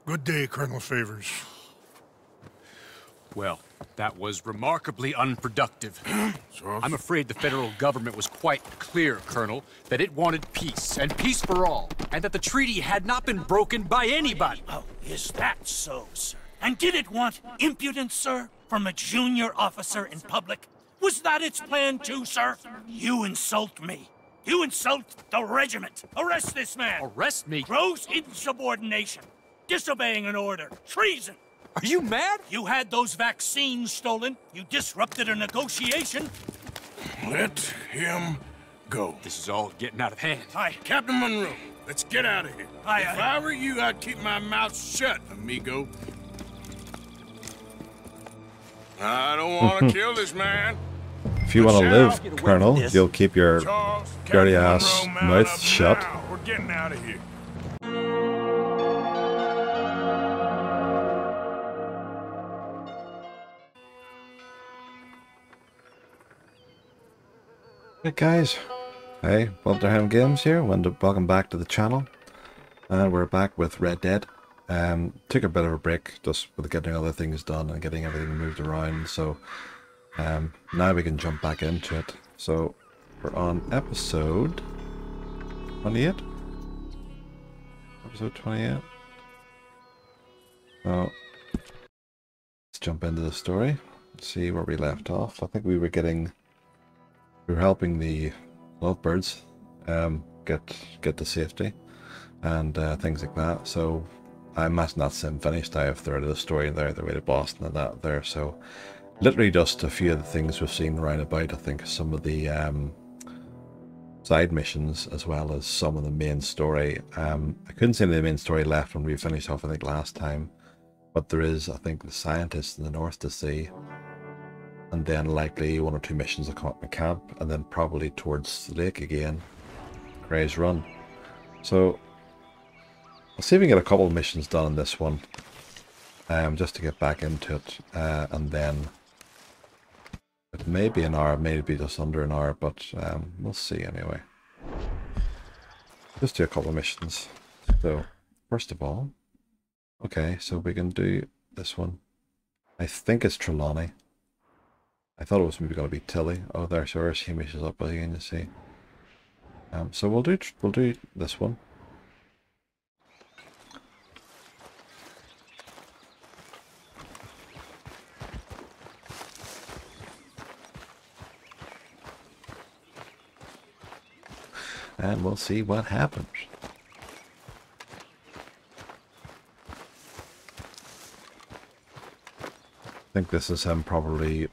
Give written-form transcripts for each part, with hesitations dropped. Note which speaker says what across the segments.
Speaker 1: Good day, Colonel Favors.
Speaker 2: Well, that was remarkably unproductive. I'm afraid the federal government was quite clear, Colonel, that it wanted peace, and peace for all, and that the treaty had not been broken by anybody.
Speaker 3: Oh, is that so, sir? And did it want impudence, sir, from a junior officer in public? Was that its plan too, sir? You insult me. You insult the regiment. Arrest this man.
Speaker 2: Arrest me?
Speaker 3: Gross insubordination. Disobeying an order. Treason.
Speaker 2: Are you mad?
Speaker 3: You had those vaccines stolen. You disrupted a negotiation.
Speaker 1: Let him go.
Speaker 2: This is all getting out of hand.
Speaker 1: Captain Monroe, let's get out of here. If I were you, I'd keep my mouth shut, amigo. I don't want to kill this man.
Speaker 4: If you want to live, Colonel, you'll keep your dirty ass mouth shut.
Speaker 1: We're getting out of here.
Speaker 4: Hey guys, hey, WinterhelmGames here. Welcome back to the channel, and we're back with Red Dead. Took a bit of a break just with getting other things done and getting everything moved around, so now we can jump back into it. So we're on episode 28. Episode 28. So let's jump into the story. See where we left off. I think we were helping the lovebirds get to safety and things like that. So I imagine that's finished. I have third of the story there, the way to Boston and that there. So literally just a few of the things we've seen round about. I think some of the side missions as well as some of the main story. I couldn't see any of the main story left when we finished off, I think, last time. But there is, I think, the scientists in the north to see. And then likely one or two missions at camp, and then probably towards the lake again, Gray's Run. So I'll see if we can get a couple of missions done in this one, just to get back into it, and then it may be an hour, maybe just under an hour, but we'll see anyway. Just do a couple of missions. So first of all, okay, so we can do this one. I think it's Trelawney. I thought it was maybe going to be Tilly. Oh, there's ours. Hamish is up again, you see. So we'll do this one. And we'll see what happens. I think this is him probably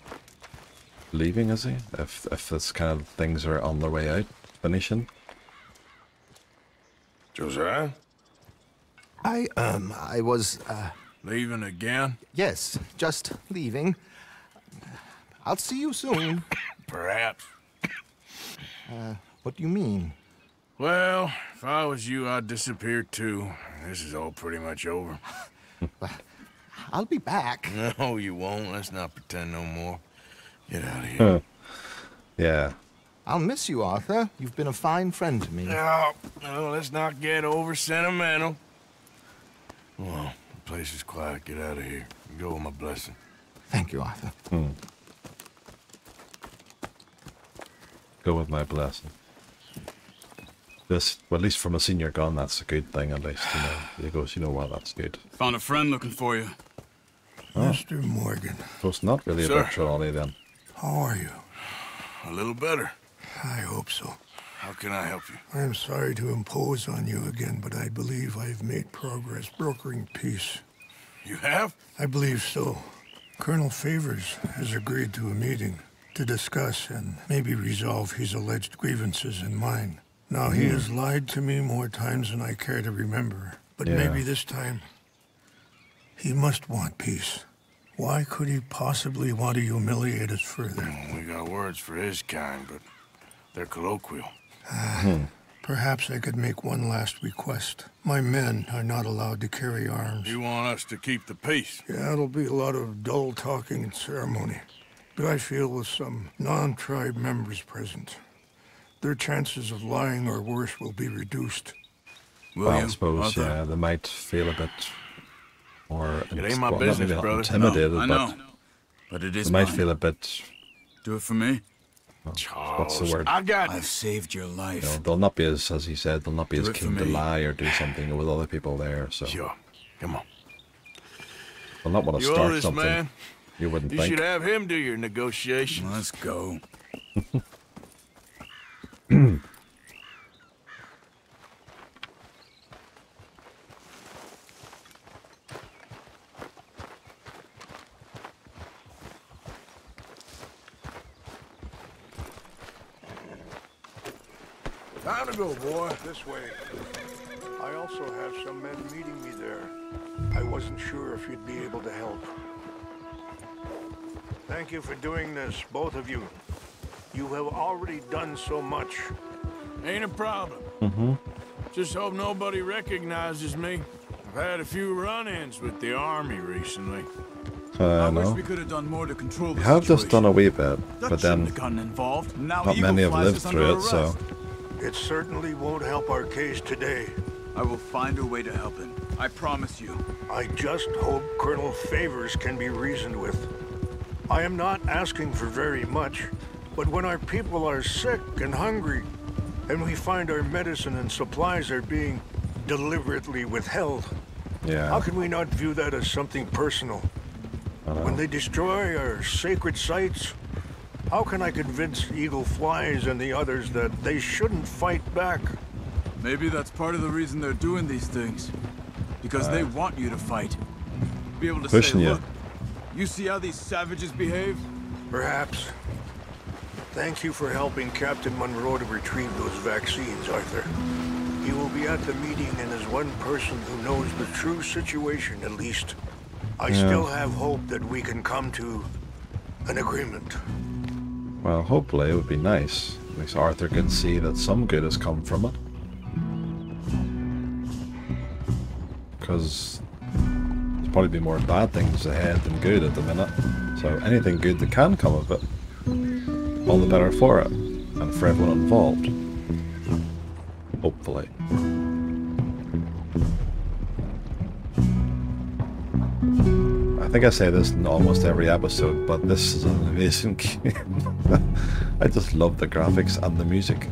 Speaker 4: leaving, is he? If this kind of things are on their way out, finishing.
Speaker 1: Josiah?
Speaker 5: I was,
Speaker 1: Leaving again?
Speaker 5: yes, just leaving. I'll see you soon.
Speaker 1: Perhaps.
Speaker 5: What do you mean?
Speaker 1: Well, if I was you, I'd disappear too. This is all pretty much over.
Speaker 5: I'll be back.
Speaker 1: No, you won't. Let's not pretend no more. Get out of here.
Speaker 4: Yeah.
Speaker 5: I'll miss you, Arthur. You've been a fine friend to me.
Speaker 1: No, let's not get over sentimental. Well, the place is quiet. Get out of here. Go with my blessing.
Speaker 5: Thank you, Arthur.
Speaker 4: Go with my blessing. This, well, at least from a senior gun, that's a good thing, at least, you know. He goes, you know what, that's good.
Speaker 2: Found a friend looking for you.
Speaker 1: Oh. Mr. Morgan.
Speaker 4: So it's not really about Trelawney then.
Speaker 1: How are you? A little better. I hope so. How can I help you? I'm sorry to impose on you again, but I believe I've made progress brokering peace. You have? I believe so. Colonel Favors has agreed to a meeting to discuss and maybe resolve his alleged grievances and mine. Now, he has lied to me more times than I care to remember, but maybe this time he must want peace. Why could he possibly want to humiliate us further? We got words for his kind, but they're colloquial. Perhaps I could make one last request. My men are not allowed to carry arms. You want us to keep the peace? Yeah, it'll be a lot of dull talking and ceremony. But I feel with some non-tribe members present, their chances of lying or worse will be reduced.
Speaker 4: Well, I suppose, yeah, they might feel a bit or
Speaker 1: It ain't my
Speaker 4: well,
Speaker 1: business,
Speaker 4: not
Speaker 1: brother.
Speaker 4: intimidated,
Speaker 6: No, I
Speaker 4: but
Speaker 6: know. But it is
Speaker 4: they might
Speaker 6: mine.
Speaker 4: feel a bit.
Speaker 6: Do it for me.
Speaker 4: What's the word?
Speaker 1: I got
Speaker 6: I've saved your life.
Speaker 4: You know, they'll not be as he said, they'll not be
Speaker 6: Do
Speaker 4: as
Speaker 6: it for
Speaker 4: keen to
Speaker 6: me.
Speaker 4: lie or do something with other people there. So
Speaker 1: Sure. Come on.
Speaker 4: they'll not want to
Speaker 1: You owe
Speaker 4: start
Speaker 1: this
Speaker 4: something.
Speaker 1: man.
Speaker 4: You wouldn't
Speaker 1: You
Speaker 4: think.
Speaker 1: should have him do your negotiations.
Speaker 6: Let's go.
Speaker 1: Time to go, boy.
Speaker 7: This way. I also have some men meeting me there. I wasn't sure if you'd be able to help. Thank you for doing this, both of you. You have already done so much.
Speaker 1: Ain't a problem. Just hope nobody recognizes me. I've had a few run-ins with the army recently.
Speaker 6: I wish
Speaker 4: No.
Speaker 6: we could have done more to control the
Speaker 4: We have just done a
Speaker 6: situation.
Speaker 4: wee bit,
Speaker 6: Dutch
Speaker 4: but
Speaker 6: shouldn't
Speaker 4: then
Speaker 6: have gotten involved. Now
Speaker 4: not
Speaker 6: Eagle
Speaker 4: many have
Speaker 6: flies
Speaker 4: lived
Speaker 6: us
Speaker 4: through
Speaker 6: under
Speaker 4: it, so
Speaker 6: arrest.
Speaker 7: It certainly won't help our case today.
Speaker 6: I will find a way to help him. I promise you.
Speaker 7: I just hope Colonel Favors can be reasoned with. I am not asking for very much, but when our people are sick and hungry, and we find our medicine and supplies are being deliberately withheld, how
Speaker 4: yeah.
Speaker 7: can we not view that as something personal? When they destroy our sacred sites, how can I convince Eagle Flies and the others that they shouldn't fight back?
Speaker 6: Maybe that's part of the reason they're doing these things. Because they want you to fight. Be able to
Speaker 4: Pushing
Speaker 6: say,
Speaker 4: you.
Speaker 6: look, you see how these savages behave?
Speaker 7: Perhaps. Thank you for helping Captain Monroe to retrieve those vaccines, Arthur. He will be at the meeting and is one person who knows the true situation, at least. I still have hope that we can come to an agreement.
Speaker 4: Well, hopefully it would be nice. At least Arthur can see that some good has come from it. Because there's probably be more bad things ahead than good at the minute. So anything good that can come of it, all the better for it. And for everyone involved. Hopefully. I think I say this in almost every episode, but this is an amazing game. I just love the graphics and the music.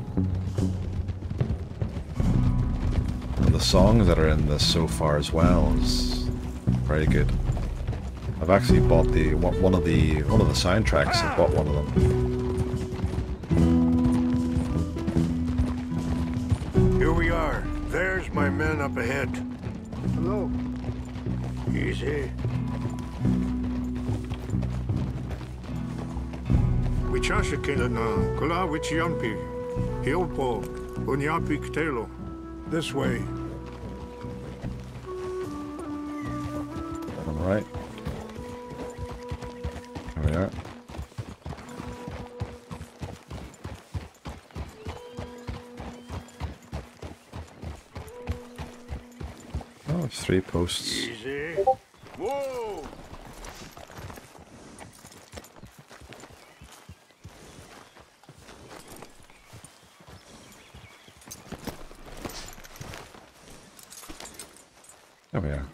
Speaker 4: And the songs that are in this so far as well is very good. I've actually bought the one of the soundtracks. I bought one of them.
Speaker 7: Here we are. There's my men up ahead. Hello. Easy. This way.
Speaker 4: Alright. There we are. Oh, it's 3 posts.
Speaker 7: Easy.
Speaker 1: Whoa!
Speaker 4: There we are.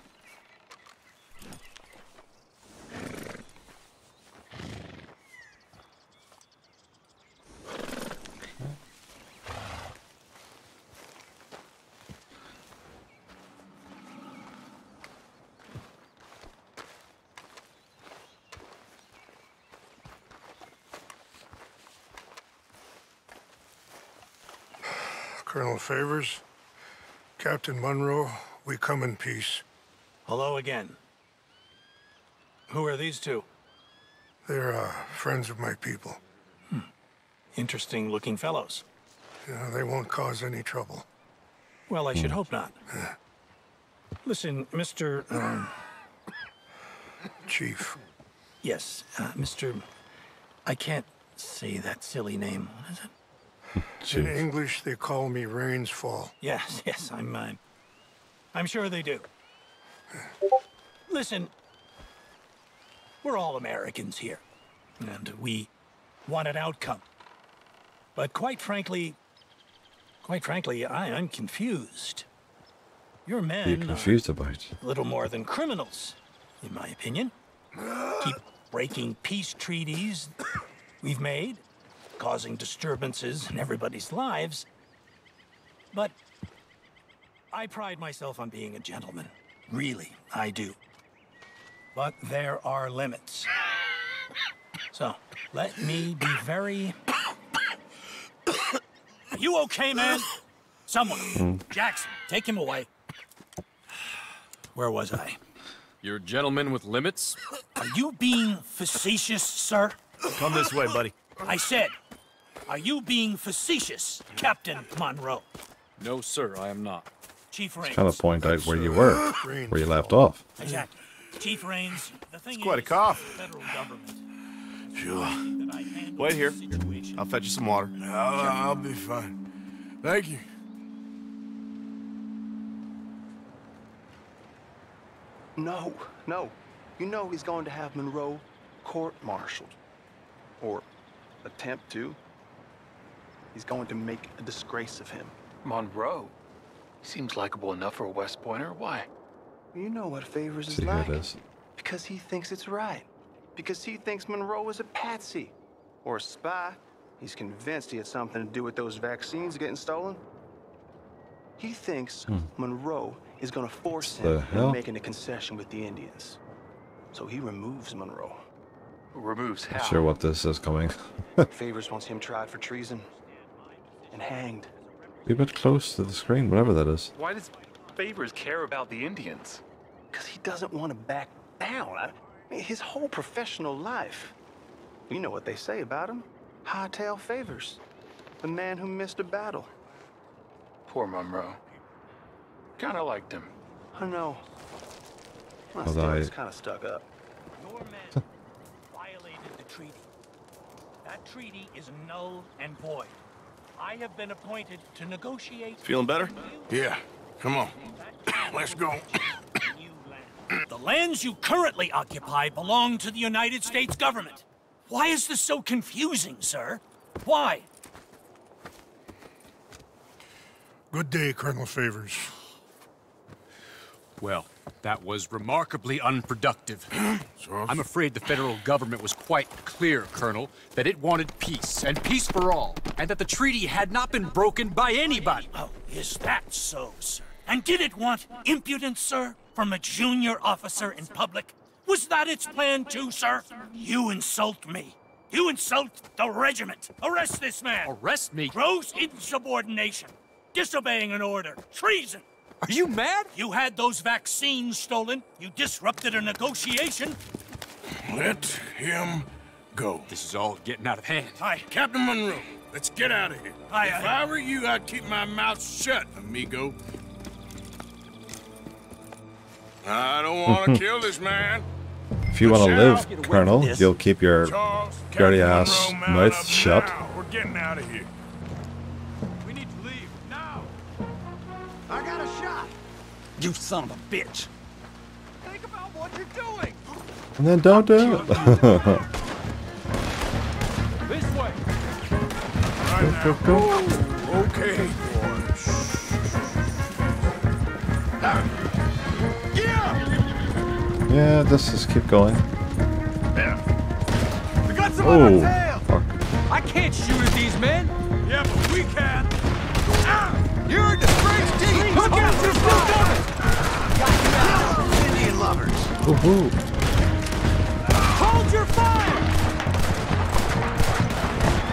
Speaker 7: Colonel Favors, Captain Monroe, we come in peace.
Speaker 3: Hello again. Who are these two?
Speaker 7: They're friends of my people.
Speaker 3: Interesting looking fellows.
Speaker 7: Yeah, they won't cause any trouble.
Speaker 3: Well, I should hope not. Listen, Mr.
Speaker 7: Chief.
Speaker 3: Yes, Mr. I can't say that silly name. What is it?
Speaker 7: In English, they call me Rains Fall.
Speaker 3: Yes, yes, I'm sure they do. Listen, we're all Americans here, and we want an outcome. But quite frankly, I'm confused. Your
Speaker 4: be
Speaker 3: men
Speaker 4: confused about?
Speaker 3: little more than criminals, in my opinion. Keep breaking peace treaties we've made, causing disturbances in everybody's lives. But I pride myself on being a gentleman. Really, I do. But there are limits. So, let me be very... Are you okay, man? Someone. Jackson, take him away. Where was I?
Speaker 2: You're a gentleman with limits?
Speaker 3: Are you being facetious, sir?
Speaker 8: Come this way, buddy.
Speaker 3: I said, are you being facetious, Captain Monroe?
Speaker 2: No, sir, I am not.
Speaker 3: Chief Raines.
Speaker 4: Kind of point out where you were, where you left off.
Speaker 3: Exactly. Chief Raines, the thing
Speaker 8: It's quite a
Speaker 3: is,
Speaker 8: cough.
Speaker 3: the federal government.
Speaker 1: Sure.
Speaker 3: that I handle
Speaker 8: Wait here.
Speaker 3: the situation.
Speaker 8: I'll fetch you some water.
Speaker 1: I'll be fine. Thank you.
Speaker 5: No, no. You know he's going to have Monroe court-martialed. Or attempt to. He's going to make a disgrace of him.
Speaker 9: Monroe? Seems likable enough for a West Pointer. Why?
Speaker 5: You know what Favors is
Speaker 4: See how
Speaker 5: like.
Speaker 4: it is.
Speaker 5: Because he thinks it's right. Because he thinks Monroe is a patsy. Or a spy. He's convinced he had something to do with those vaccines getting stolen. He thinks Monroe is gonna force him into making a concession with the Indians. So he removes Monroe.
Speaker 9: Removes how?
Speaker 4: Not sure what this is coming.
Speaker 5: Favors wants him tried for treason. And hanged.
Speaker 4: Be a bit close to the screen, whatever that is.
Speaker 9: Why does Favors care about the Indians?
Speaker 5: Because he doesn't want to back down. I mean, his whole professional life. You know what they say about him. Hightail Favors. The man who missed a battle.
Speaker 9: Poor Monroe. Kinda liked him.
Speaker 5: I know. Well,
Speaker 4: Although
Speaker 5: still,
Speaker 4: I-
Speaker 5: he's kind of stuck up.
Speaker 3: Your men violated the treaty. That treaty is null and void. I have been appointed to negotiate...
Speaker 8: Feeling better?
Speaker 1: Yeah, come on. Let's go.
Speaker 3: The lands you currently occupy belong to the United States government. Why is this so confusing, sir? Why?
Speaker 1: Good day, Colonel Favors.
Speaker 2: Well, that was remarkably unproductive. I'm afraid the federal government was quite clear, Colonel, that it wanted peace, and peace for all, and that the treaty had not been broken by anybody.
Speaker 3: Oh, is that so, sir? And did it want impudence, sir, from a junior officer in public? Was that its plan too, sir? You insult me. You insult the regiment. Arrest this man.
Speaker 2: Arrest me?
Speaker 3: Gross insubordination. Disobeying an order. Treason.
Speaker 2: Are you mad?
Speaker 3: You had those vaccines stolen. You disrupted a negotiation.
Speaker 1: Let him go.
Speaker 2: This is all getting out of hand.
Speaker 3: Hi.
Speaker 1: Captain Monroe, let's get out of here. If I were you, I'd keep my mouth shut, amigo. I don't want to kill this man.
Speaker 4: If you want to live, Colonel, you'll keep your
Speaker 1: Charles,
Speaker 4: dirty
Speaker 1: Captain
Speaker 4: ass
Speaker 1: Monroe, mount
Speaker 4: mouth
Speaker 1: up
Speaker 4: shut.
Speaker 1: now. We're getting out of here.
Speaker 6: We need to leave, now!
Speaker 5: I got a shot.
Speaker 8: You son of a bitch!
Speaker 6: Think about what you're doing!
Speaker 4: And then don't do it.
Speaker 6: This way!
Speaker 1: Right
Speaker 4: Go,
Speaker 1: now.
Speaker 4: go.
Speaker 1: Okay, boys.
Speaker 4: Yeah, let's just keep going.
Speaker 6: We got some on
Speaker 4: Oh,
Speaker 6: our tail!
Speaker 4: fuck.
Speaker 6: I can't shoot at these men! Yeah, but we can! You're a disgrace, team! Look out, you're still coming! Got you out, Indian lovers!
Speaker 4: Woohoo.
Speaker 6: Hold your fire!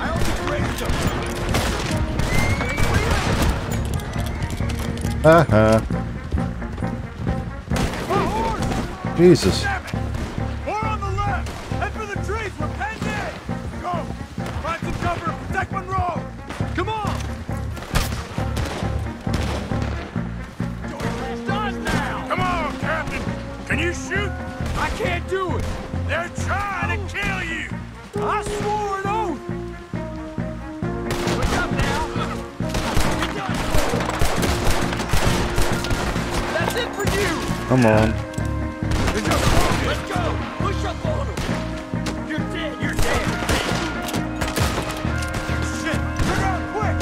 Speaker 6: I only raised them!
Speaker 4: Haha. Jesus.
Speaker 6: More on the left! Head for the trees! We're penned in! Go! Find some cover and protect Monroe! Come on! It's done now!
Speaker 1: Come on, Captain. Can you shoot?
Speaker 6: I can't do it!
Speaker 1: They're trying to kill you.
Speaker 6: I swore an oath! What's up now? You're done. That's it for you!
Speaker 4: Come on.
Speaker 6: Let's go! Push up on him! You're dead! You're dead! Shit! Turn around quick!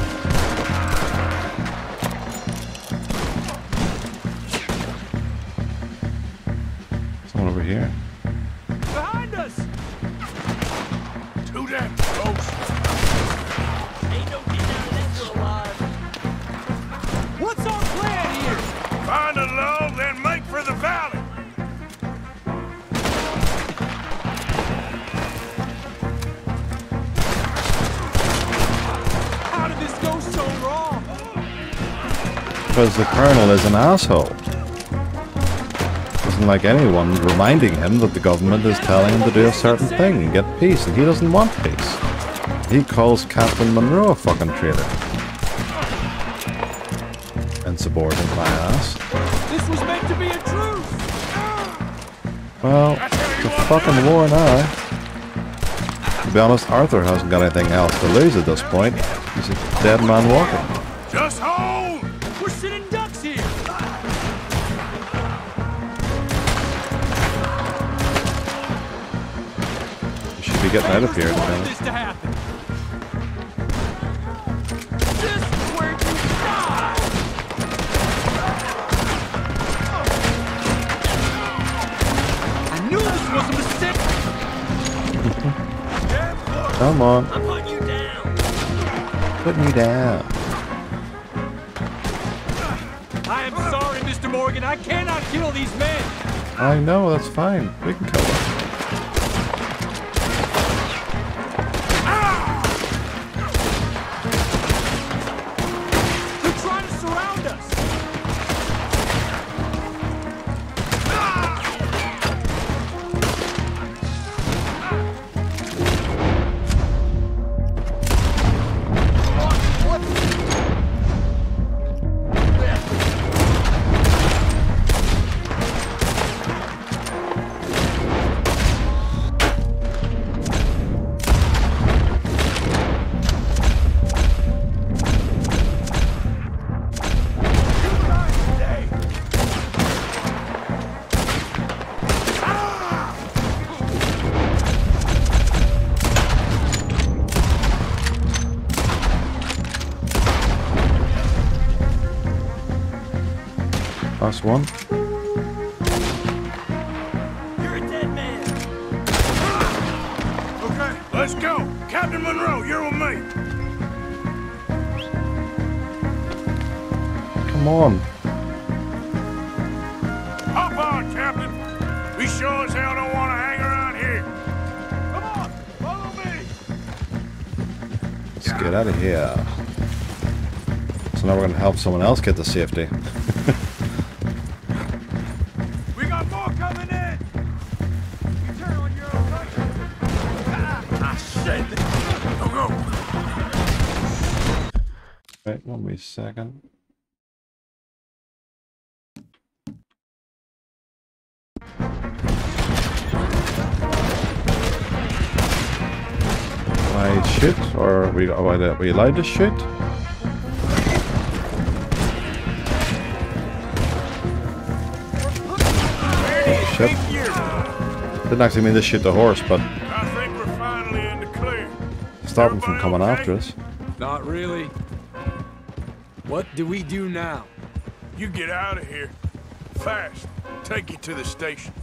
Speaker 4: Someone over here.
Speaker 6: Behind us!
Speaker 1: Too damn close.
Speaker 6: Ain't no getting out of this alive. What's our plan here?
Speaker 1: Find a log, then make for the valley.
Speaker 6: How did this go so wrong?
Speaker 4: Because the Colonel is an asshole. Doesn't like anyone reminding him that the government is telling him to do a certain thing and get peace, and he doesn't want peace. He calls Captain Monroe a fucking traitor. Insubordinate my ass.
Speaker 6: This was meant to be a truce!
Speaker 4: Well, it's a fucking war now. To be honest, Arthur hasn't got anything else to lose at this point. He's a dead man walking.
Speaker 1: Just hold!
Speaker 6: We're sitting ducks here!
Speaker 4: You should be getting out of here, to be
Speaker 6: Wanted
Speaker 4: honest.
Speaker 6: this to happen. This is where you die! I knew this was a mistake!
Speaker 4: Come on,
Speaker 6: I'm putting you down!
Speaker 4: put me down.
Speaker 6: I am sorry, Mr. Morgan. I cannot kill these men!
Speaker 4: I know, that's fine. We can kill them.
Speaker 6: They're trying to surround us!
Speaker 4: Last one.
Speaker 6: You're a dead man!
Speaker 1: Okay, let's go. Captain Monroe, you're with me.
Speaker 4: Come on.
Speaker 1: Hop on, Captain. We sure as hell don't want to hang around here. Come on, follow me.
Speaker 4: Let's get out of here. So now we're going to help someone else get to safety.
Speaker 1: We got more coming in. You turn on your own light. Ah, shit. Go, go.
Speaker 4: Right, 1 wee second. I shoot, or are we allowed to shoot? Shit. Didn't actually mean to shoot the horse, but
Speaker 1: I think we're finally in the clear.
Speaker 4: stop him from coming after us.
Speaker 2: Not really. What do we do now?
Speaker 1: You get out of here. Fast. Take you to the station.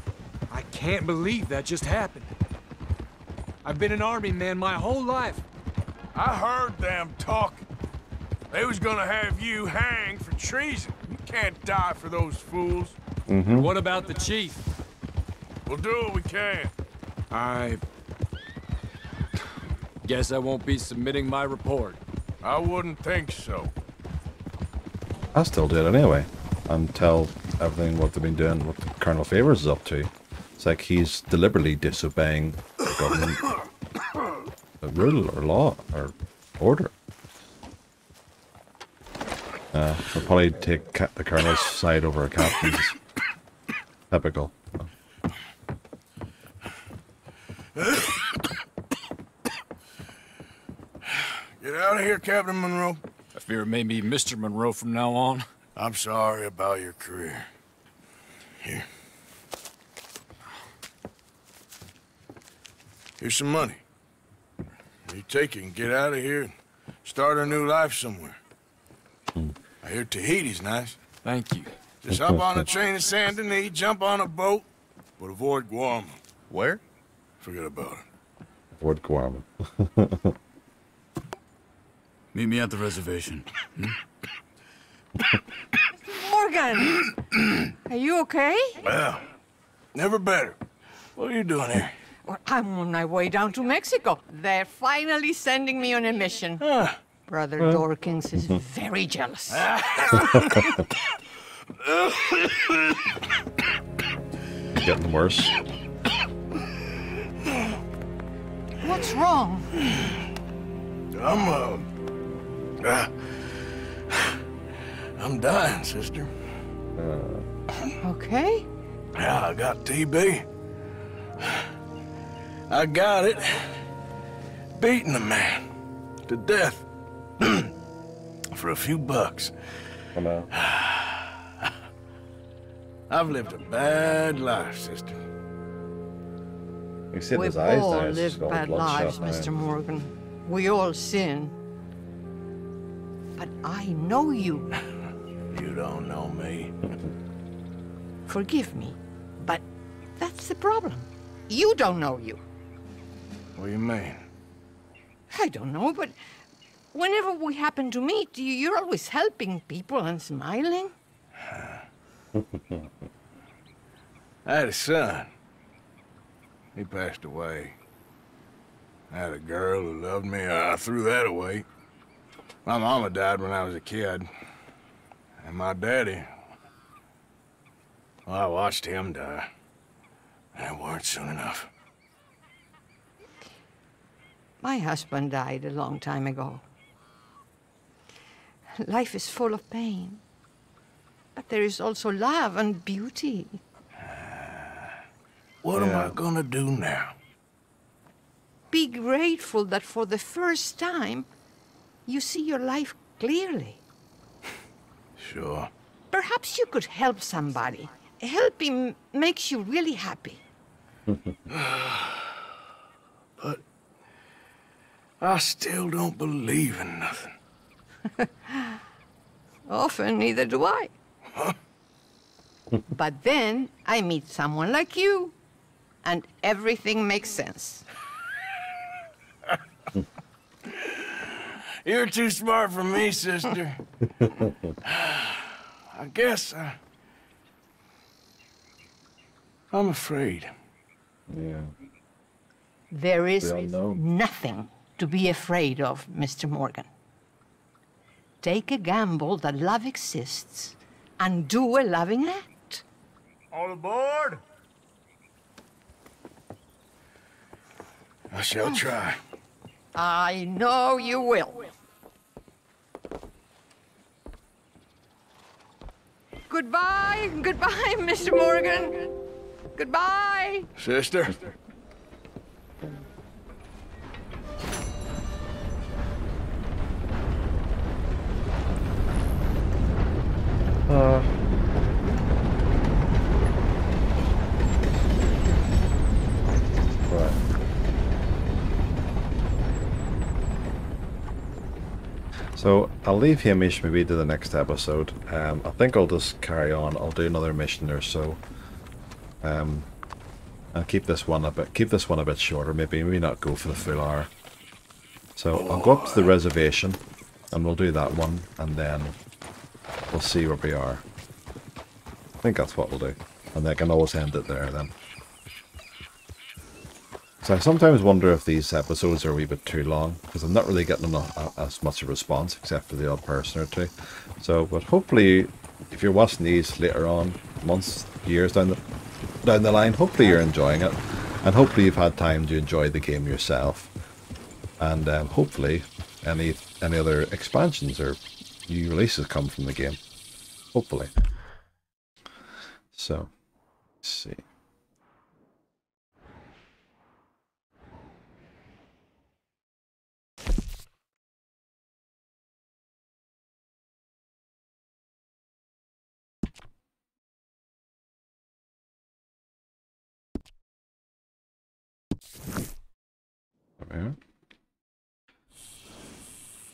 Speaker 2: I can't believe that just happened. I've been an army man my whole life.
Speaker 1: I heard them talking. They was gonna have you hanged for treason. You can't die for those fools.
Speaker 4: Mm-hmm.
Speaker 2: What about the chief?
Speaker 1: We'll do what we can.
Speaker 2: I guess I won't be submitting my report.
Speaker 1: I wouldn't think so.
Speaker 4: I still do it anyway, until everything what they've been doing, what Colonel Favors is up to. It's like he's deliberately disobeying the government, a rule or law or order. I'll probably take the Colonel's side over a captain's. Typical.
Speaker 1: Get out of here, Captain Monroe.
Speaker 2: I fear it may be Mr. Monroe from now on.
Speaker 1: I'm sorry about your career. Here. Here's some money. You take it and get out of here and start a new life somewhere. I hear Tahiti's nice.
Speaker 2: Thank you.
Speaker 1: Just hop on a train to Saint Denis, jump on a boat, But avoid Guam.
Speaker 8: Where?
Speaker 1: Forget about it.
Speaker 4: Avoid Guam.
Speaker 8: Meet me at the reservation.
Speaker 10: Morgan! Are you okay?
Speaker 1: Well, never better. What are you doing here?
Speaker 10: Well, I'm on my way down to Mexico. They're finally sending me on a mission. Brother Dorkins is very jealous.
Speaker 4: Getting worse.
Speaker 10: What's wrong?
Speaker 1: I'm dying, sister.
Speaker 10: Okay.
Speaker 1: Yeah, I got TB. I got it. Beating a man to death for a few bucks.
Speaker 4: Come on.
Speaker 1: I've lived a bad life, sister.
Speaker 4: You see in his
Speaker 10: We've
Speaker 4: eyes
Speaker 10: all
Speaker 4: now, it's
Speaker 10: lived
Speaker 4: all
Speaker 10: bad lives,
Speaker 4: bloodshot
Speaker 10: Mr.
Speaker 4: now.
Speaker 10: Morgan. We all sin. But I know you.
Speaker 1: You don't know me.
Speaker 10: Forgive me, but that's the problem. You don't know you.
Speaker 1: What do you mean?
Speaker 10: I don't know, but whenever we happen to meet, you're always helping people and smiling.
Speaker 1: I had a son. He passed away. I had a girl who loved me. I threw that away. My mama died when I was a kid. And my daddy, well, I watched him die. And it weren't soon enough.
Speaker 10: My husband died a long time ago. Life is full of pain. But there is also love and beauty.
Speaker 1: What am I gonna do now?
Speaker 10: Be grateful that for the first time, you see your life clearly.
Speaker 1: Sure.
Speaker 10: Perhaps you could help somebody. Helping makes you really happy.
Speaker 1: But I still don't believe in nothing.
Speaker 10: Often, neither do I. But then I meet someone like you, and everything makes sense.
Speaker 1: You're too smart for me, sister. I guess I'm afraid.
Speaker 4: Yeah.
Speaker 10: There is
Speaker 4: We all know.
Speaker 10: nothing to be afraid of, Mr. Morgan. Take a gamble that love exists and do a loving act.
Speaker 1: All aboard! I shall try.
Speaker 10: I know you will. Goodbye, goodbye, Mr. Morgan. Goodbye.
Speaker 1: Sister?
Speaker 4: Right. So I'll leave Hamish maybe to the next episode. I think I'll just carry on. I'll do another mission or so. And keep this one a bit shorter. Maybe not go for the full hour. So I'll go up to the reservation, and we'll do that one, and then we'll see where we are. I think that's what we'll do, and I can always end it there then. So I sometimes wonder if these episodes are a wee bit too long, because I'm not really getting as much a response, except for the odd person or two. So, but hopefully, if you're watching these later on, months, years down the line, hopefully you're enjoying it, and hopefully you've had time to enjoy the game yourself, and hopefully any other expansions or new releases come from the game. Hopefully. So, let's see. There.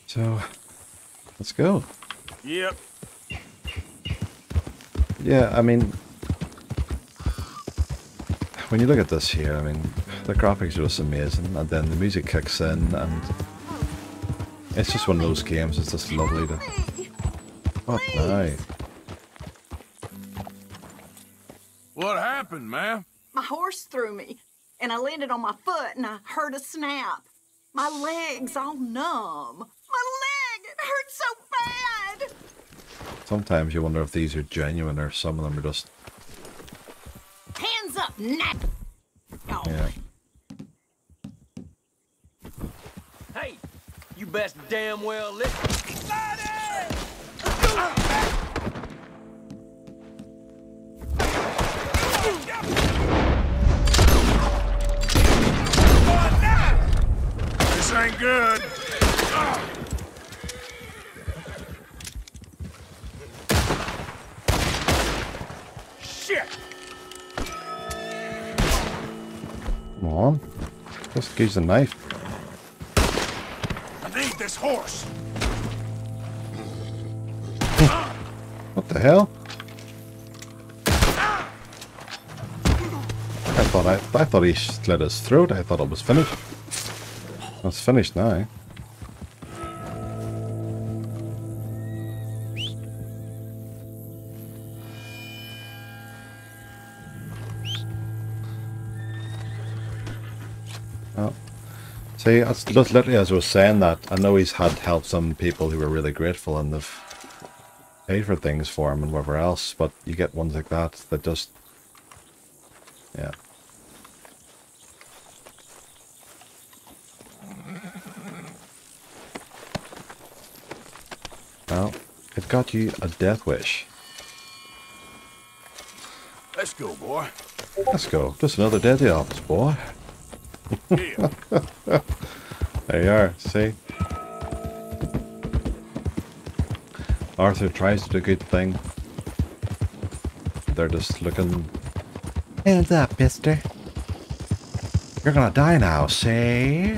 Speaker 4: So, let's go.
Speaker 1: Yep.
Speaker 4: Yeah, I mean, when you look at this here, I mean, the graphics are just amazing, and then the music kicks in, and it's just one of those games. It's just lovely to. What now?
Speaker 1: What happened, ma'am?
Speaker 11: My horse threw me, and I landed on my foot, and I heard a snap. My leg's all numb. My leg! It hurts so bad!
Speaker 4: Sometimes you wonder if these are genuine or some of them are just...
Speaker 11: Hands up, nap! Oh.
Speaker 4: Yeah.
Speaker 6: Hey, you best damn well listen.
Speaker 1: This ain't good.
Speaker 3: Shit!
Speaker 4: Come on. Just use the knife.
Speaker 3: I need this horse.
Speaker 4: What the hell? I thought he slit his throat. I thought it was finished. It's finished now. Oh. See, that's just literally as I was saying that. I know he's had helped some people who were really grateful and they've paid for things for him and whatever else, but you get ones like that that just... Yeah. Well, it got you a death wish.
Speaker 1: Let's go, boy.
Speaker 4: Let's go. Just another day at the office, boy.
Speaker 1: Yeah.
Speaker 4: There you are, see? Arthur tries to do a good thing. They're just looking... Hands up, mister. You're gonna die now, see?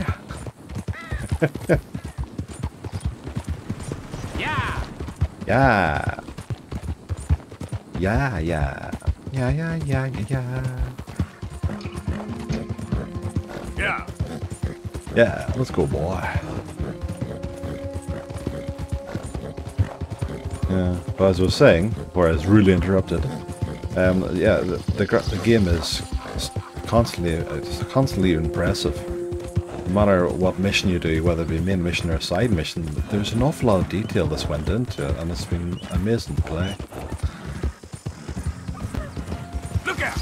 Speaker 3: Yeah!
Speaker 4: Yeah. Yeah, yeah. Yeah, yeah, yeah, yeah.
Speaker 1: Yeah.
Speaker 4: Yeah, let's go, boy. Yeah, but as I was saying, before I was really interrupted, yeah, the game is constantly impressive. No matter what mission you do, whether it be a main mission or a side mission, there's an awful lot of detail that's went into it, and it's been amazing to play.
Speaker 3: Look out!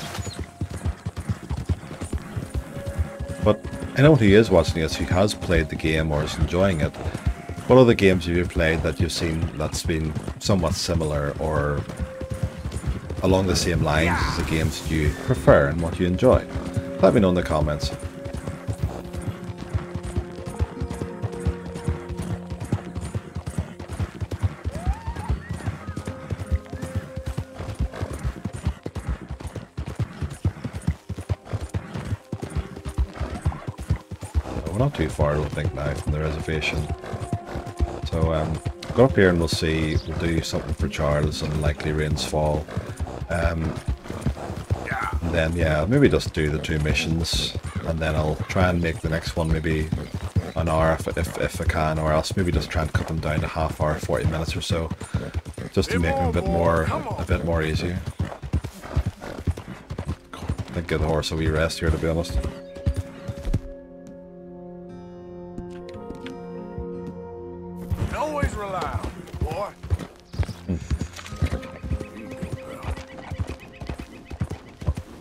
Speaker 4: But anyone who is watching this who has played the game or is enjoying it, what other games have you played that you've seen that's been somewhat similar or along the same lines as the games that you prefer and what you enjoy? Let me know in the comments. We're not too far, I don't think, now from the reservation. So, go up here and we'll see. We'll do something for Charles and likely rains fall. And then, yeah, maybe just do the 2 missions, and then I'll try and make the next one maybe an hour if I can, or else maybe just try and cut them down to half hour, 40 minutes or so, just to make them a bit more easier. I think give the horse a wee rest here, to be honest.
Speaker 1: Always rely on me, boy.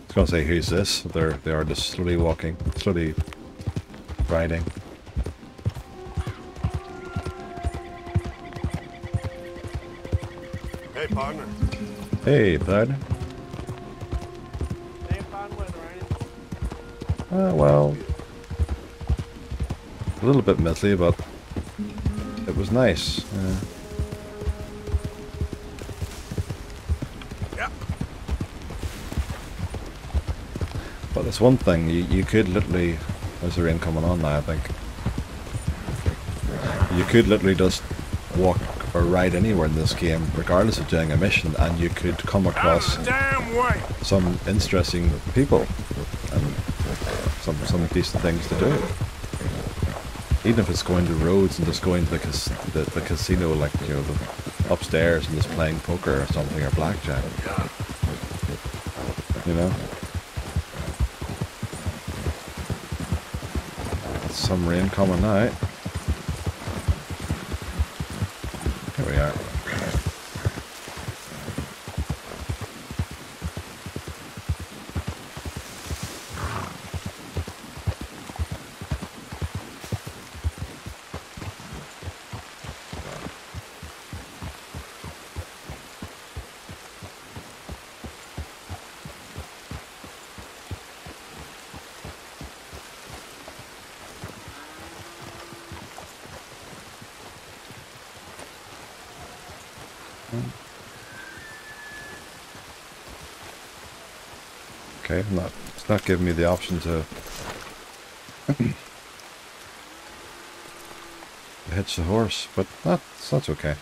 Speaker 4: I was gonna say, who's this? They are just slowly walking, slowly riding.
Speaker 1: Hey, partner.
Speaker 4: Hey, partner.
Speaker 3: Ain't fine weather, ain't it?
Speaker 4: Well, a little bit middly, but it was nice.
Speaker 1: Yep.
Speaker 4: But there's one thing, you could literally... There's the rain coming on now, I think. You could literally just walk or ride anywhere in this game, regardless of doing a mission, and you could come across some interesting people. some decent things to do. Even if it's going to roads and just going to the casino, like, you know, the upstairs and just playing poker or something, or blackjack. You know? Some rain coming now. Here we are. Okay, it's not giving me the option to hitch the horse, but that's okay.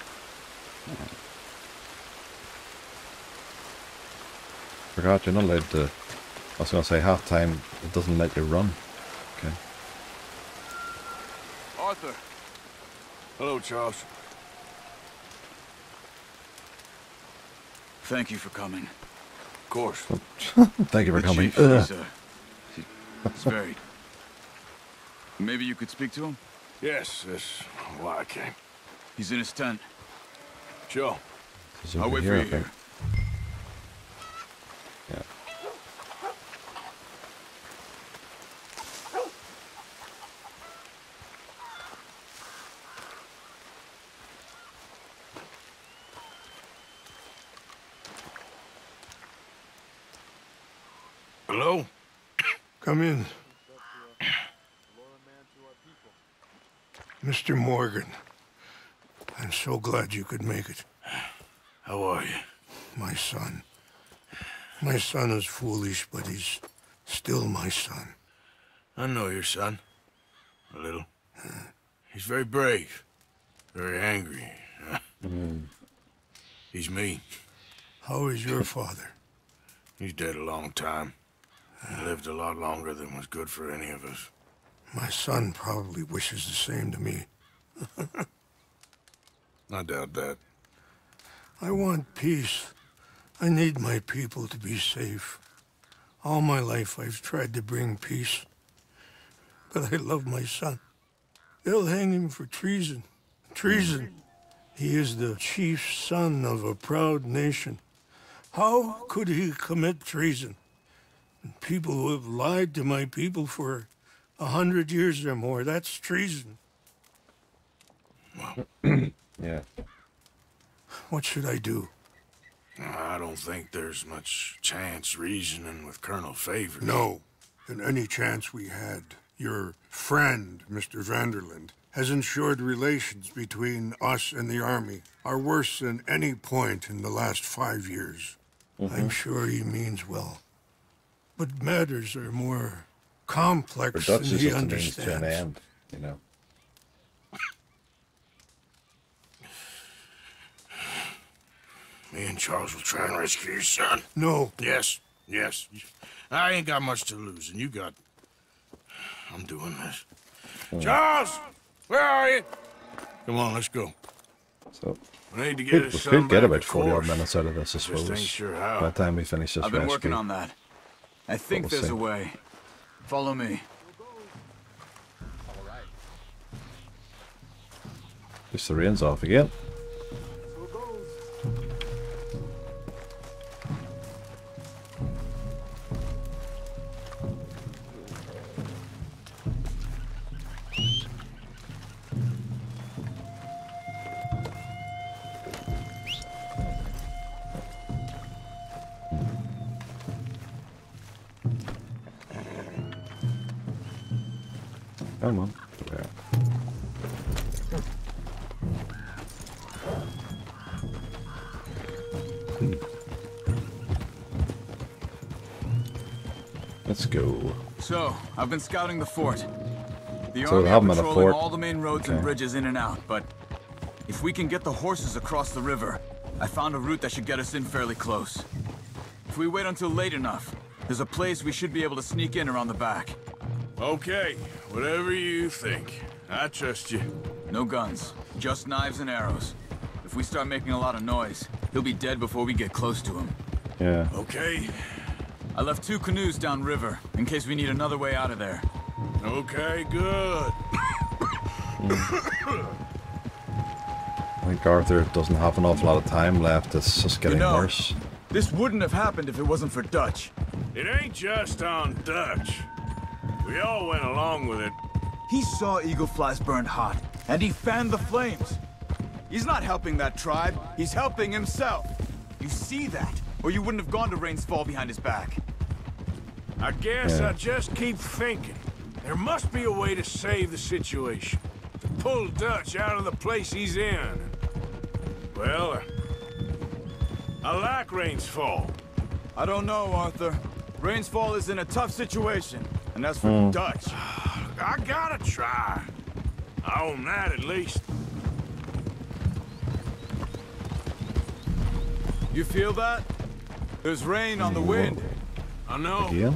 Speaker 4: Forgot you're not allowed to. I was gonna say half time it doesn't let you run. Okay.
Speaker 1: Arthur. Hello, Charles.
Speaker 8: Thank you for coming.
Speaker 1: Of course.
Speaker 4: Thank you for coming.
Speaker 8: He's very... Maybe you could speak to him?
Speaker 1: Yes, that's why I came.
Speaker 8: He's in his tent.
Speaker 1: Sure.
Speaker 8: I'll wait for you here.
Speaker 4: Yeah.
Speaker 1: Hello?
Speaker 7: Come in. Mr. Morgan, I'm so glad you could make it.
Speaker 1: How are you?
Speaker 7: My son. My son is foolish, but he's still my son.
Speaker 1: I know your son. A little. He's very brave. Very angry. He's mean.
Speaker 7: How is your father?
Speaker 1: He's dead a long time. He lived a lot longer than was good for any of us.
Speaker 7: My son probably wishes the same to me.
Speaker 1: I doubt that.
Speaker 7: I want peace. I need my people to be safe. All my life I've tried to bring peace. But I love my son. They'll hang him for treason. Treason. He is the chief son of a proud nation. How could he commit treason? People who have lied to my people for 100 years or more, that's treason.
Speaker 1: Well,
Speaker 4: yeah.
Speaker 7: What should I do?
Speaker 1: I don't think there's much chance reasoning with Colonel Favors.
Speaker 7: No. In any chance we had, your friend, Mr. Vanderland, has ensured relations between us and the army are worse than any point in the last 5 years. I'm sure he means well. But matters are more complex than he understands.
Speaker 4: To an end, you know.
Speaker 1: Me and Charles will try and rescue your son.
Speaker 7: No.
Speaker 1: Yes, yes. I ain't got much to lose, and you got... I'm doing this. Charles! Where are you? Come on, let's go.
Speaker 4: So,
Speaker 1: we need to get
Speaker 4: we could get about 40 odd minutes out of this, I suppose.
Speaker 1: Just ain't sure how.
Speaker 4: By the time we finish this
Speaker 8: I've been working on that. I think there's a way. Follow me.
Speaker 4: Push the reins off again. Come on. There. Let's go.
Speaker 8: So, I've been scouting the fort. The
Speaker 4: So
Speaker 8: army
Speaker 4: have
Speaker 8: are
Speaker 4: them at a
Speaker 8: patrolling
Speaker 4: fort.
Speaker 8: all the main roads and bridges in and out, but if we can get the horses across the river, I found a route that should get us in fairly close. If we wait until late enough, there's a place we should be able to sneak in around the back.
Speaker 1: Okay, whatever you think. I trust you.
Speaker 8: No guns, just knives and arrows. If we start making a lot of noise, he'll be dead before we get close to him.
Speaker 4: Yeah.
Speaker 1: Okay.
Speaker 8: I left 2 canoes downriver, in case we need another way out of there.
Speaker 1: Okay, good.
Speaker 4: I think Arthur doesn't have an awful lot of time left. It's just getting worse.
Speaker 8: This wouldn't have happened if it wasn't for Dutch.
Speaker 1: It ain't just on Dutch. We all went along with it.
Speaker 8: He saw eagle flies burned hot, and he fanned the flames. He's not helping that tribe, he's helping himself. You see that, or you wouldn't have gone to Rain's Fall behind his back.
Speaker 1: I guess I just keep thinking. There must be a way to save the situation. To pull Dutch out of the place he's in. Well, I like Rain's Fall.
Speaker 8: I don't know, Arthur. Rain's Fall is in a tough situation, and that's for Dutch.
Speaker 1: I gotta try. I own that at least.
Speaker 8: You feel that? There's rain on the wind.
Speaker 1: I know.
Speaker 4: Yeah.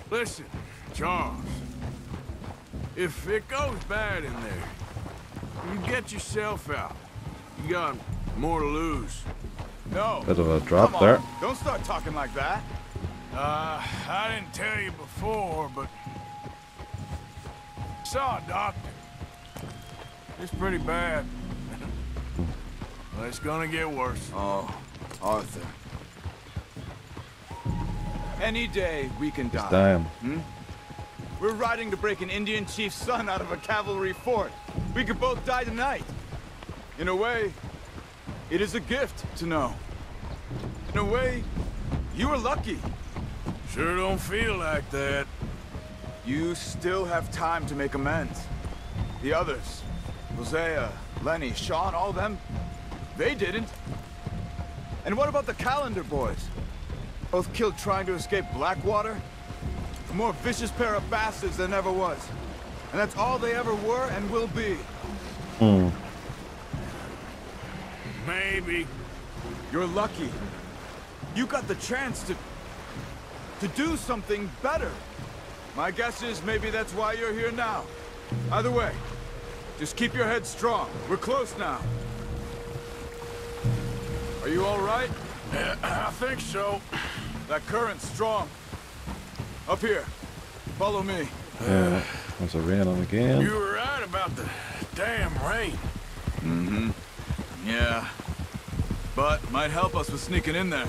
Speaker 1: Listen, Charles. If it goes bad in there, you get yourself out. You got more to lose.
Speaker 8: No.
Speaker 4: Bit of a drop there.
Speaker 8: Don't start talking like that.
Speaker 1: I didn't tell you before, but I saw a doctor. It's pretty bad. Well, it's gonna get worse.
Speaker 8: Oh, Arthur. Any day we can die.
Speaker 4: Damn.
Speaker 8: We're riding to break an Indian chief's son out of a cavalry fort. We could both die tonight. In a way, it is a gift to know. In a way, you were lucky.
Speaker 1: Sure don't feel like that.
Speaker 8: You still have time to make amends. The others, Hosea, Lenny, Sean, all of them, they didn't. And what about the Calendar boys? Both killed trying to escape Blackwater? A more vicious pair of bastards than ever was. And that's all they ever were and will be.
Speaker 1: Maybe.
Speaker 8: You're lucky. You got the chance to do something better. My guess is maybe that's why you're here now. Either way, just keep your head strong. We're close now. Are you all right?
Speaker 1: Yeah, I think so.
Speaker 8: That current's strong. Up here. Follow me.
Speaker 4: Yeah, there's a rain on again.
Speaker 1: You were right about the damn rain.
Speaker 8: Mm-hmm. Yeah. But might help us with sneaking in there.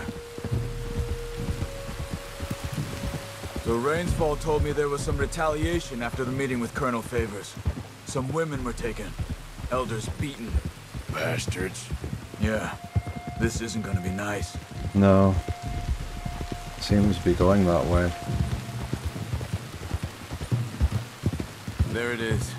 Speaker 8: So Rain's Fall told me there was some retaliation after the meeting with Colonel Favors. Some women were taken. Elders beaten.
Speaker 1: Bastards.
Speaker 8: Yeah. This isn't gonna be nice.
Speaker 4: No. Seems to be going that way.
Speaker 8: There it is.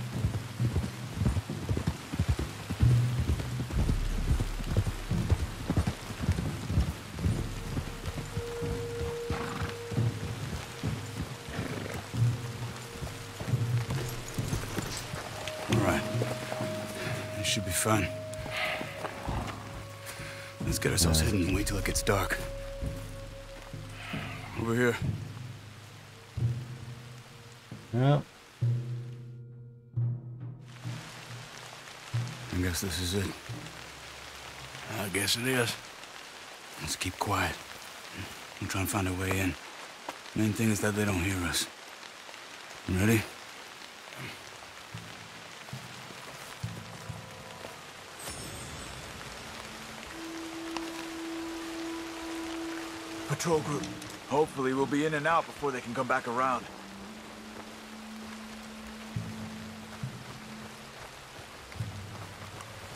Speaker 2: All right. This should be fun. Let's get ourselves hidden and wait till it gets dark.
Speaker 8: Over here.
Speaker 4: Yeah.
Speaker 2: I guess this is it.
Speaker 1: I guess it is.
Speaker 2: Let's keep quiet. We'll try and find a way in. Main thing is that they don't hear us. You ready?
Speaker 8: Patrol group. Hopefully we'll be in and out before they can come back around.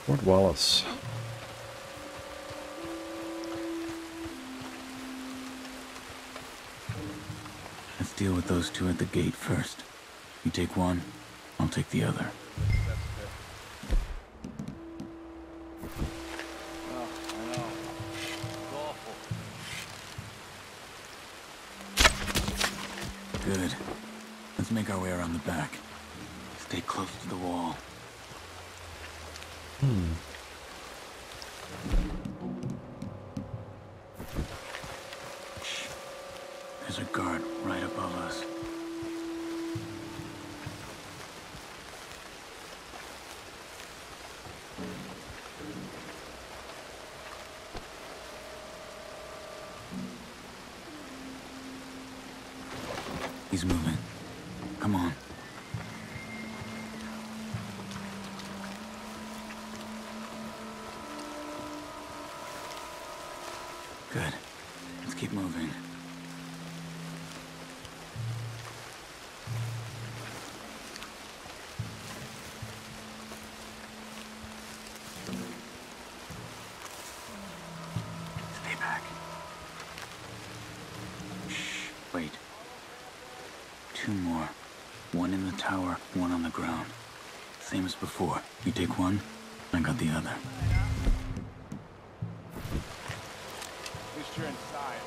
Speaker 4: Fort Wallace.
Speaker 2: Let's deal with those two at the gate first. You take one, I'll take the other. Good. Let's make our way around the back. Stay close to the wall. Shh. There's a guard right above us.
Speaker 9: He's moving. Come on. Good. Let's keep moving. Stay back. Shh. Wait. 2 more. 1 in the tower, 1 on the ground. Same as before. You take 1, I got the other.
Speaker 8: At least you're inside.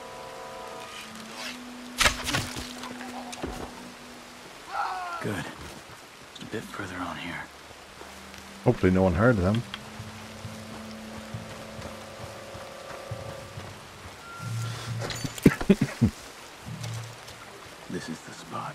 Speaker 9: Good. A bit further on here.
Speaker 4: Hopefully no one heard them.
Speaker 9: This is the spot.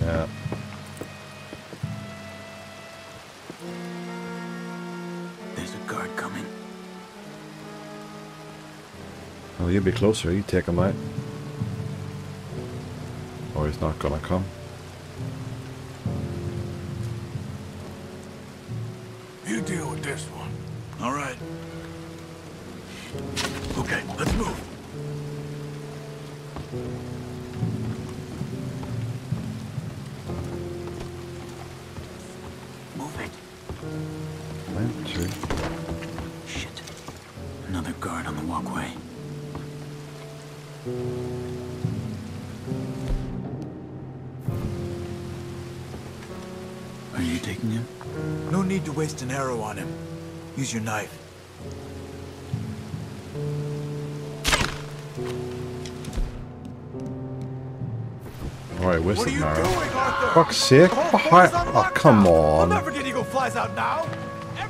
Speaker 4: Yeah.
Speaker 9: There's a guard coming.
Speaker 4: Well, you be closer, you take him out. Or he's not gonna come.
Speaker 1: You deal with this one.
Speaker 3: All right. Okay, let's move.
Speaker 9: Move it.
Speaker 4: 1, 2.
Speaker 9: Shit. Another guard on the walkway. Are you taking him?
Speaker 8: No need to waste an arrow on him. Use your knife.
Speaker 4: Alright, where's
Speaker 8: What
Speaker 4: the
Speaker 8: are you
Speaker 4: arrow?
Speaker 8: doing, Arthur?
Speaker 4: Fuck's sake!
Speaker 8: The whole
Speaker 4: Behind.
Speaker 8: place on
Speaker 4: Oh, come
Speaker 8: lockdown. I'll
Speaker 4: on!
Speaker 8: never get Eagle Flies out now.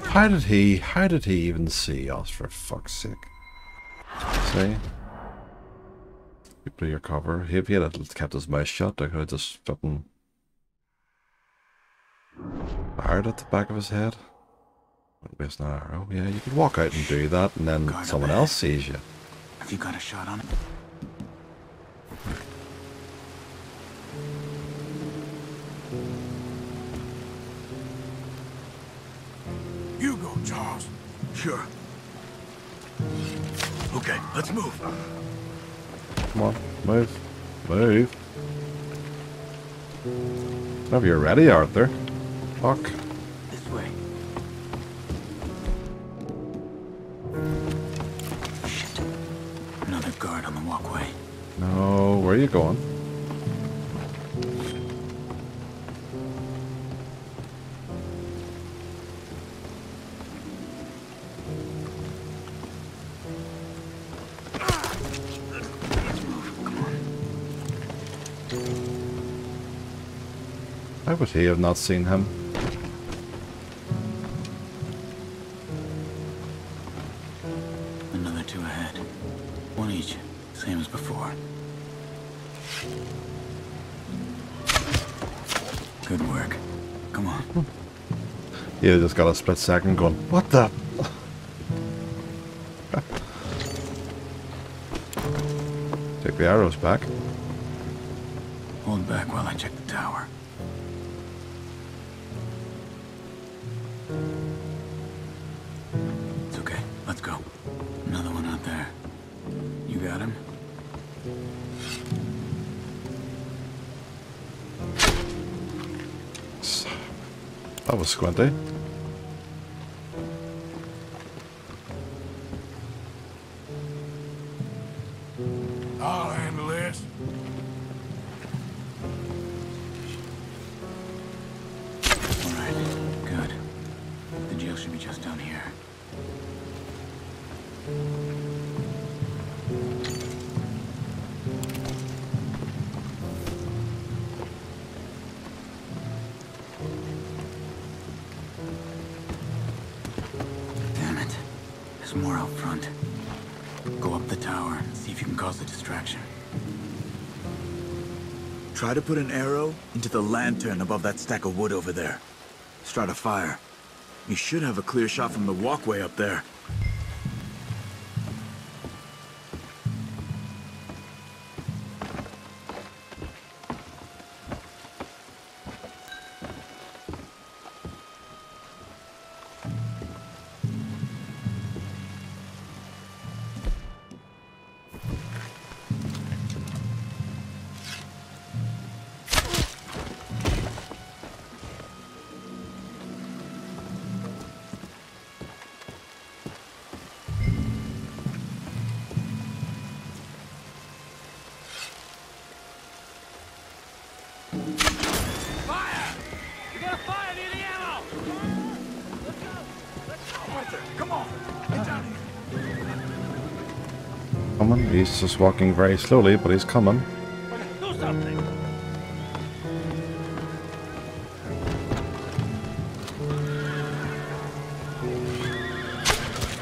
Speaker 4: How did he even see us, for fuck's sake? See? You play your cover. If he had kept his mouth shut, I could have just fucking fired at the back of his head. Wouldn't waste an arrow. Yeah, you could walk out and do that, and then
Speaker 9: Guard
Speaker 4: someone
Speaker 9: up
Speaker 4: else sees you.
Speaker 9: Have you got a shot on it?
Speaker 1: You go, Charles.
Speaker 3: Sure. Okay, let's move.
Speaker 4: Come on, move. Move. Whenever you're ready, Arthur. Fuck.
Speaker 9: This way. Shit. Another guard on the walkway.
Speaker 4: No, where are you going? How would he have not seen him?
Speaker 9: Another 2 ahead. 1 each. Same as before. Good work. Come on.
Speaker 4: Yeah, just got a split second going, what the? Take the arrows back.
Speaker 9: Hold back while I check the tower. It's okay. Let's go. Another one out there. You got him?
Speaker 4: That was squinty.
Speaker 1: I'll handle this.
Speaker 9: All right. Good. The jail should be just down here. Damn it. This There's more out front. Go up the tower and see if you can cause a distraction.
Speaker 8: Try to put an arrow into the lantern above that stack of wood over there. Start a fire. You should have a clear shot from the walkway up there.
Speaker 4: Coming. He's just walking very slowly, but he's coming.
Speaker 3: Do something.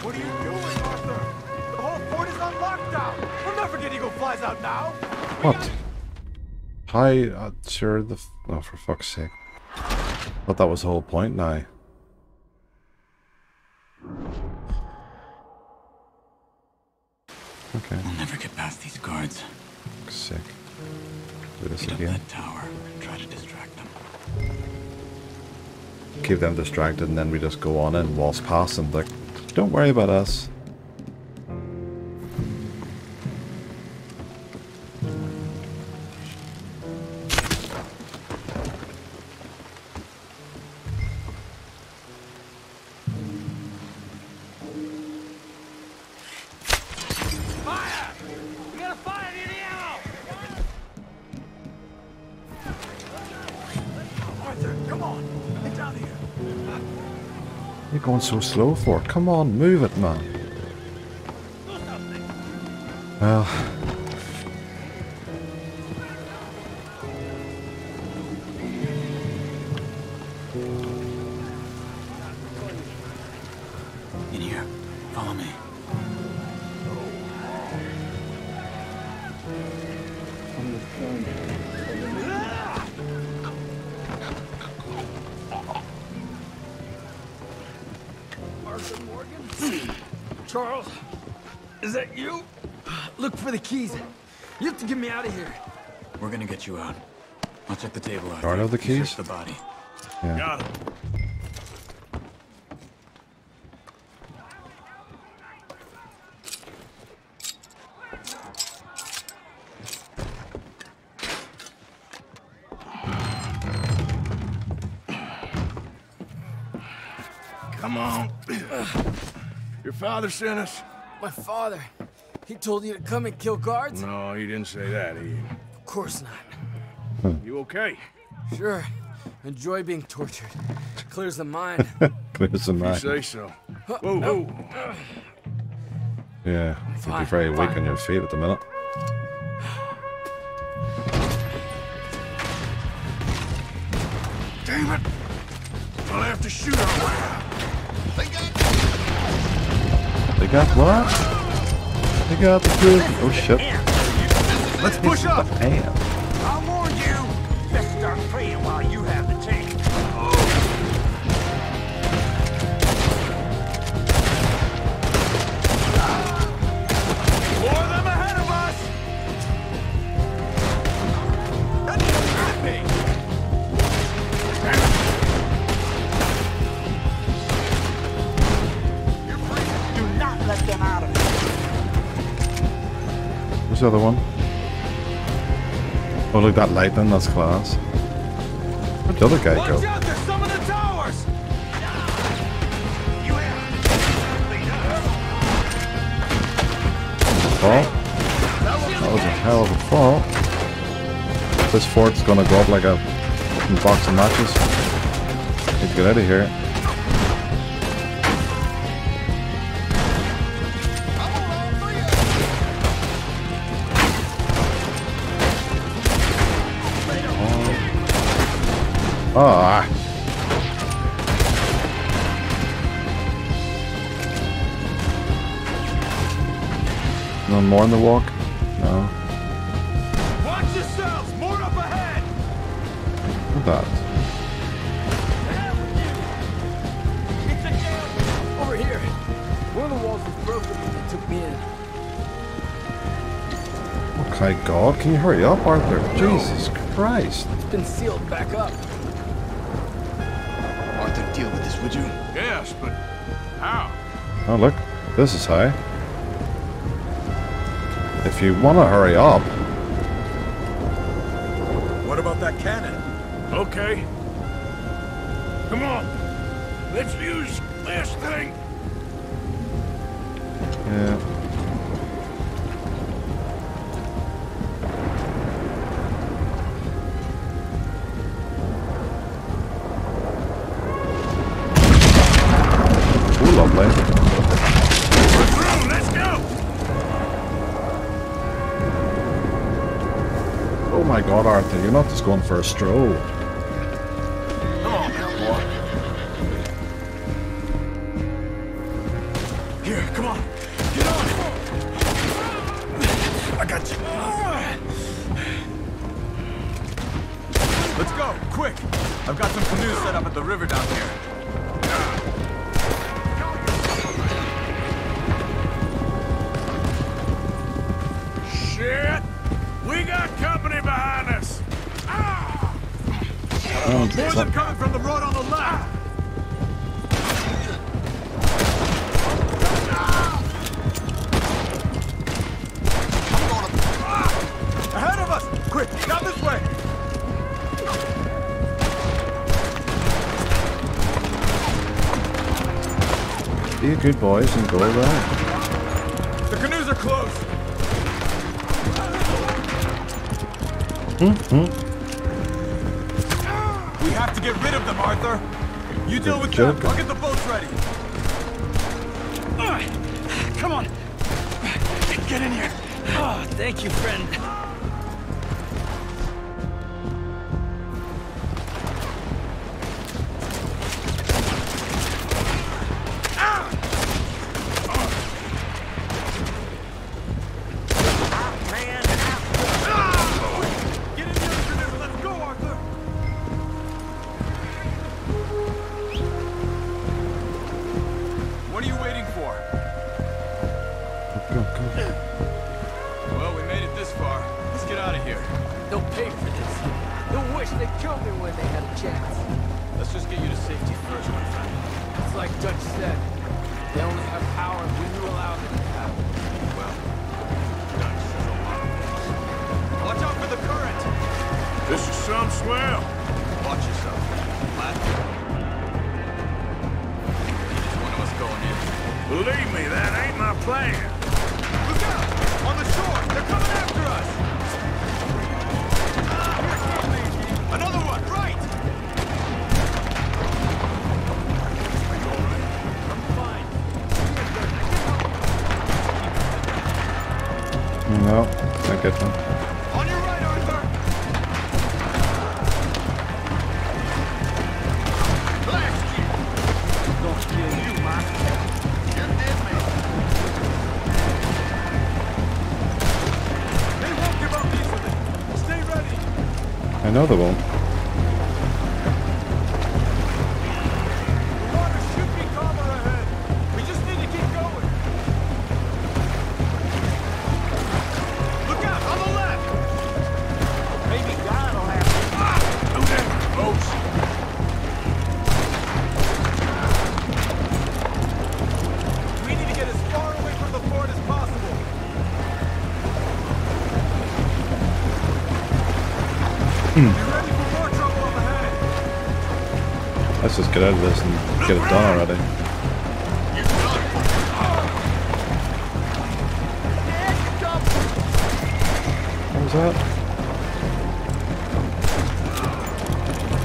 Speaker 8: What are you doing, Arthur? The whole fort is on lockdown. We'll never get Eagle Flies out now.
Speaker 4: What? Hi, sure the... Oh, for fuck's sake. Thought that was the whole point now. Okay.
Speaker 9: We'll never get past these guards.
Speaker 4: Sick. Do this
Speaker 9: Get up
Speaker 4: again.
Speaker 9: that tower and try to distract them.
Speaker 4: Keep them distracted, and then we just go on and waltz past them. Like, don't worry about us. You're going so slow for? Come on, move it, man. Well.
Speaker 9: In here. Follow me.
Speaker 6: Charles, is that you? Look for the keys. You have to get me out of here.
Speaker 9: We're gonna get you out. I'll check the table out.
Speaker 4: Guard of the keys?
Speaker 9: Search the body.
Speaker 4: Yeah.
Speaker 3: Got him. Come on. Your father sent us?
Speaker 6: My father. He told you to come and kill guards?
Speaker 3: No, he didn't say that.
Speaker 6: Of course not.
Speaker 3: You okay?
Speaker 6: Sure. Enjoy being tortured. Clears the mind.
Speaker 4: Clears the
Speaker 3: You
Speaker 4: mind.
Speaker 3: say so. Whoa, whoa.
Speaker 4: Yeah, you'd be very weak on your feet at the minute.
Speaker 3: Damn it! I'll have to shoot our way out.
Speaker 4: They got what? They got the good. Oh shit.
Speaker 3: Let's push up!
Speaker 4: Damn.
Speaker 3: I'll warn you. Best start praying while you have the tank. More of them ahead of us! That's at me! Do not let them out of it.
Speaker 4: Where's the other one? Oh, look, that lightning, that's class. Where'd the other guy go?
Speaker 3: Watch out, there's some of the towers! You
Speaker 4: Fall? That was a hell of a fall. This fort's gonna go up like a fucking box of matches. Need to get out of here. Ah. No more in the walk? No.
Speaker 8: Watch yourselves! More up ahead!
Speaker 4: What's that?
Speaker 6: It's a jail! Over here. One of the walls was broken when they took me in.
Speaker 4: Okay, God, can you hurry up, Arthur? Jesus Christ.
Speaker 6: It's been sealed back up.
Speaker 5: Arthur, deal with this, would you?
Speaker 1: Yes, but how?
Speaker 4: Oh, look. This is high. If you want to hurry up.
Speaker 8: What about that cannon?
Speaker 1: Okay. Come on. Let's use this thing.
Speaker 4: Yeah. Ooh, lovely.
Speaker 1: We're through. Let's go.
Speaker 4: Oh my God, Arthur, you're not just going for a stroll.
Speaker 1: Come on, boy.
Speaker 8: Here, come on. Get on! I got you. Let's go, quick! I've got some canoes set up at the river down here.
Speaker 1: Shit! We got company behind us! Ah!
Speaker 4: Oh,
Speaker 8: More than coming from the road on the left! Ahead of us! Quick, down this way!
Speaker 4: be good boys and go around.
Speaker 8: The canoes are close! We have to get rid of them, Arthur! You deal with them, I'll get the boats ready!
Speaker 6: Come on! Get in here! Oh, thank you, friend.
Speaker 4: No, can't get them.
Speaker 8: On your right, Arthur! Blast you! Don't kill you, man. You're dead, man. They won't give up easily. Stay ready.
Speaker 4: I know they won't.
Speaker 8: The water should be calmer ahead. We just need to keep going. Look out, on the left! Maybe God will have to...
Speaker 1: Who that boats?
Speaker 8: We need to get as far away from the fort as possible. Be ready for more trouble up ahead.
Speaker 4: Let's just get out of this and get it done already. What was that?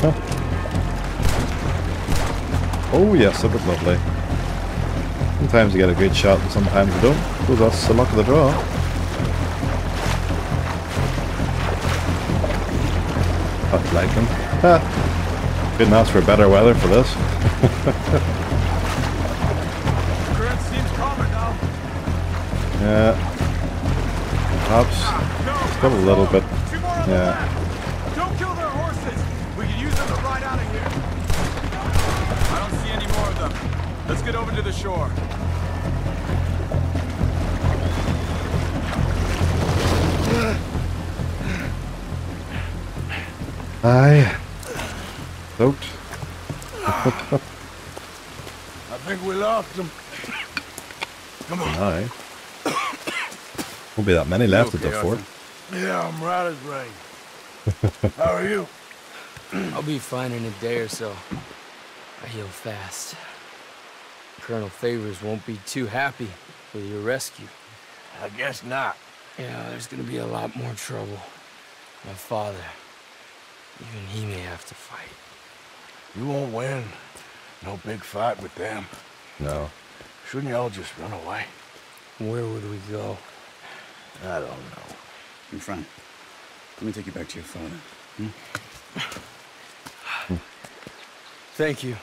Speaker 4: Huh. Oh yes, that was lovely. Sometimes you get a great shot and sometimes you don't. Oh, that's the luck of the draw. I'd like him. Ha! Couldn't ask for better weather for this.
Speaker 8: Current seems calmer now.
Speaker 4: Yeah. Perhaps still a little bit. Yeah.
Speaker 8: Don't kill their horses. We can use them to ride out of here. I don't see any more of them. Let's get over to the shore.
Speaker 4: Aye. Soaked.
Speaker 1: I think we lost them. Come on.
Speaker 4: Aye. Won't be that many left at the fort.
Speaker 1: Yeah, I'm right as rain. How are you?
Speaker 12: I'll be fine in a day or so. I heal fast. Colonel Favors won't be too happy with your rescue.
Speaker 1: I guess not.
Speaker 12: Yeah, there's gonna be a lot more trouble. My father, even he may have to fight.
Speaker 1: You won't win. No big fight with them.
Speaker 4: No.
Speaker 1: Shouldn't y'all just run away?
Speaker 12: Where would we go?
Speaker 1: I don't know.
Speaker 9: In front. Let me take you back to your father.
Speaker 12: Thank you.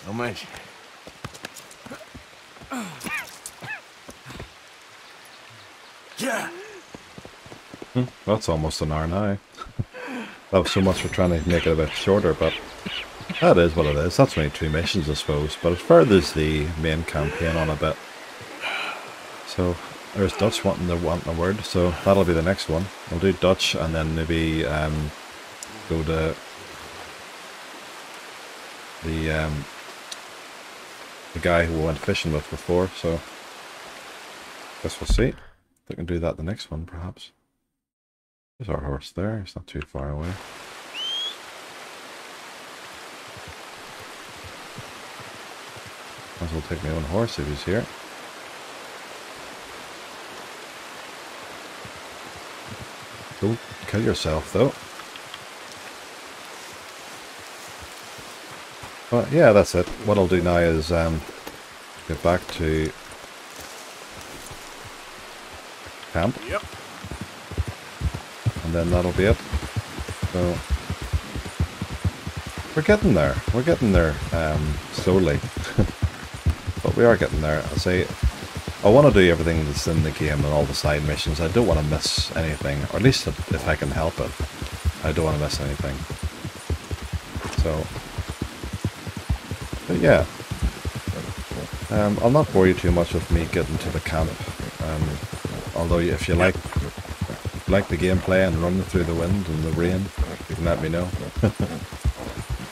Speaker 1: No mention. Yeah.
Speaker 4: That's almost an hour now. That was so much for trying to make it a bit shorter, but that is what it is. That's only 2 missions, I suppose. But it furthers the main campaign on a bit. So there's Dutch wanting a word, so that'll be the next one. We'll do Dutch and then maybe go to the guy who we went fishing with before. So guess we'll see. We can do that the next one, perhaps. There's our horse there. It's not too far away. Might as well take my own horse if he's here. Don't kill yourself, though. But yeah, that's it. What I'll do now is get back to camp.
Speaker 1: Yep.
Speaker 4: And then that'll be it. So we're getting there. We're getting there slowly. But we are getting there. I say I want to do everything that's in the game and all the side missions. I don't want to miss anything, or at least if I can help it. I don't want to miss anything. So, but yeah. I'll not bore you too much with me getting to the camp. Although if you like the gameplay and running through the wind and the rain, you can let me know.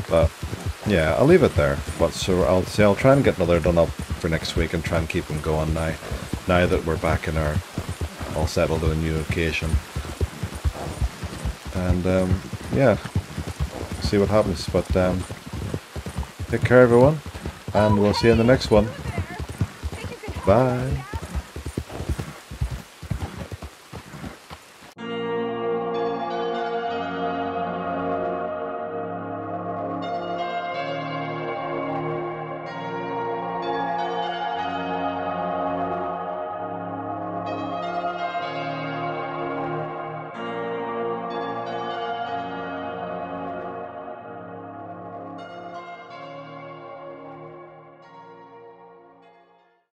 Speaker 4: But yeah, I'll leave it there. But so I'll try and get another done up for next week and try and keep them going now that we're back in our all settled in a new location. And yeah, see what happens. But take care, everyone, and we'll see you in the next one. Bye.